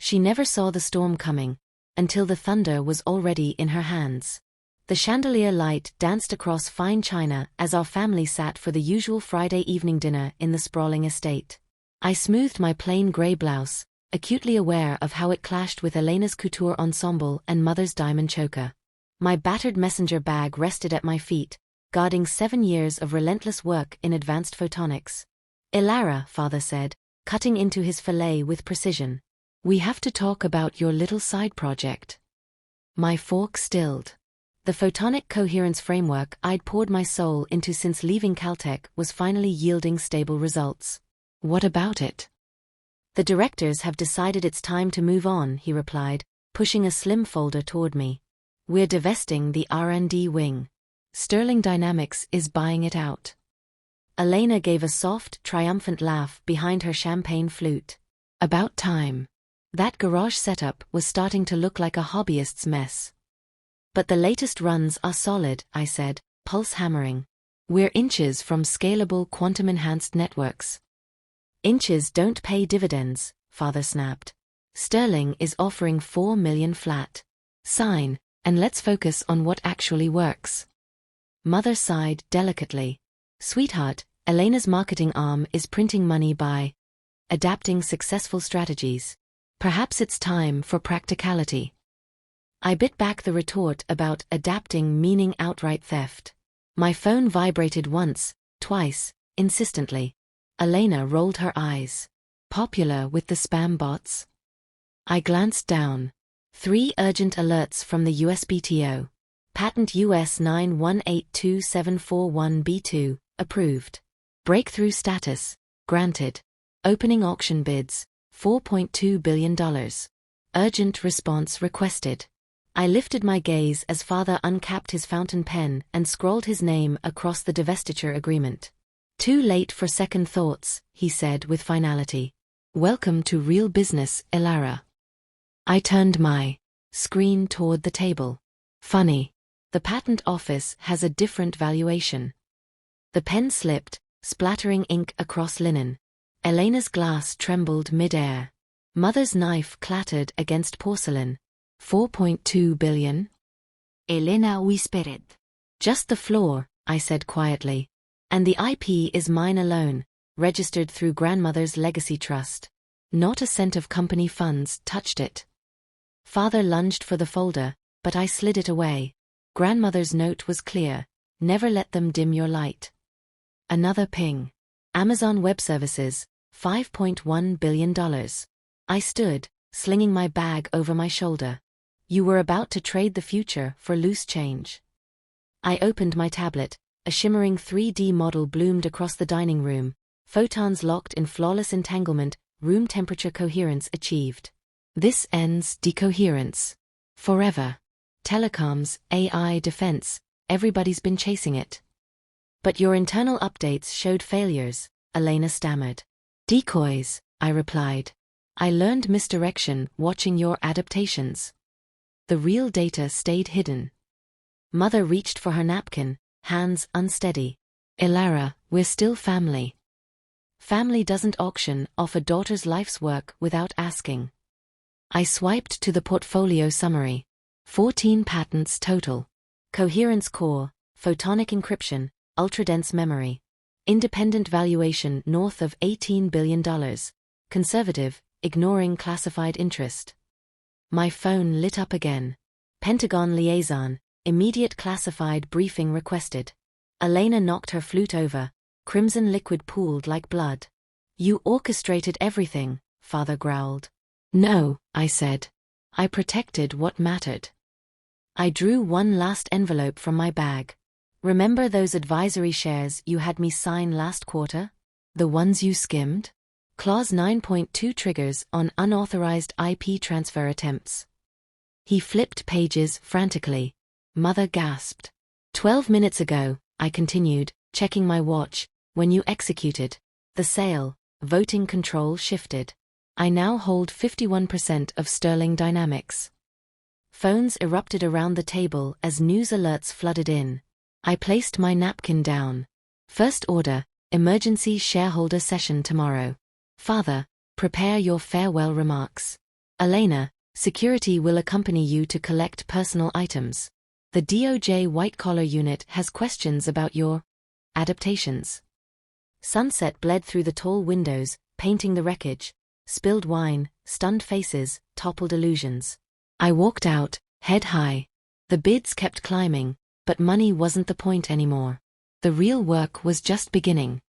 She never saw the storm coming, until the thunder was already in her hands. The chandelier light danced across fine china as our family sat for the usual Friday evening dinner in the sprawling estate. I smoothed my plain grey blouse, acutely aware of how it clashed with Elena's couture ensemble and Mother's diamond choker. My battered messenger bag rested at my feet, guarding 7 years of relentless work in advanced photonics. "Elara," Father said, cutting into his fillet with precision. "We have to talk about your little side project." My fork stilled. The photonic coherence framework I'd poured my soul into since leaving Caltech was finally yielding stable results. "What about it?" "The directors have decided it's time to move on," he replied, pushing a slim folder toward me. "We're divesting the R&D wing. Sterling Dynamics is buying it out." Elena gave a soft, triumphant laugh behind her champagne flute. About time. That garage setup was starting to look like a hobbyist's mess. "But the latest runs are solid," I said, pulse hammering. "We're inches from scalable quantum-enhanced networks." "Inches don't pay dividends," Father snapped. "Sterling is offering 4 million flat. Sign, and let's focus on what actually works." Mother sighed delicately. "Sweetheart, Elena's marketing arm is printing money by adapting successful strategies. Perhaps it's time for practicality." I bit back the retort about adapting meaning outright theft. My phone vibrated once, twice, insistently. Elena rolled her eyes. "Popular with the spam bots?" I glanced down. 3 urgent alerts from the USPTO. Patent US 9182741B2, approved. Breakthrough status, granted. Opening auction bids, $4.2 billion. Urgent response requested. I lifted my gaze as Father uncapped his fountain pen and scrawled his name across the divestiture agreement. "Too late for second thoughts," he said with finality. "Welcome to real business, Elara." I turned my screen toward the table. Funny. The patent office has a different valuation. The pen slipped, splattering ink across linen. Elena's glass trembled mid-air. Mother's knife clattered against porcelain. 4.2 billion? Elena whispered. "Just the floor," I said quietly. "And the IP is mine alone, registered through grandmother's legacy trust. Not a cent of company funds touched it." Father lunged for the folder, but I slid it away. Grandmother's note was clear: never let them dim your light. Another ping. Amazon Web Services, $5.1 billion. I stood, slinging my bag over my shoulder. You were about to trade the future for loose change. I opened my tablet. A shimmering 3D model bloomed across the dining room. Photons locked in flawless entanglement, room temperature coherence achieved. This ends decoherence. Forever. Telecoms, AI defense, everybody's been chasing it. "But your internal updates showed failures," Elena stammered. "Decoys," I replied. "I learned misdirection watching your adaptations. The real data stayed hidden." Mother reached for her napkin, hands unsteady. "Elara, we're still family." Family doesn't auction off a daughter's life's work without asking. I swiped to the portfolio summary. 14 patents total. Coherence core, photonic encryption, ultradense memory. Independent valuation north of $18 billion. Conservative, ignoring classified interest. My phone lit up again. Pentagon liaison, immediate classified briefing requested. Elena knocked her flute over. Crimson liquid pooled like blood. "You orchestrated everything," Father growled. "No," I said. "I protected what mattered." I drew one last envelope from my bag. "Remember those advisory shares you had me sign last quarter? The ones you skimmed? Clause 9.2 triggers on unauthorized IP transfer attempts." He flipped pages frantically. Mother gasped. 12 minutes ago," I continued, checking my watch, "when you executed the sale, voting control shifted. I now hold 51% of Sterling Dynamics." Phones erupted around the table as news alerts flooded in. I placed my napkin down. "First order, emergency shareholder session tomorrow. Father, prepare your farewell remarks." Elena, security will accompany you to collect personal items. The DOJ white-collar unit has questions about your adaptations. Sunset bled through the tall windows, painting the wreckage. Spilled wine, stunned faces, toppled illusions. I walked out, head high. The bids kept climbing, but money wasn't the point anymore. The real work was just beginning.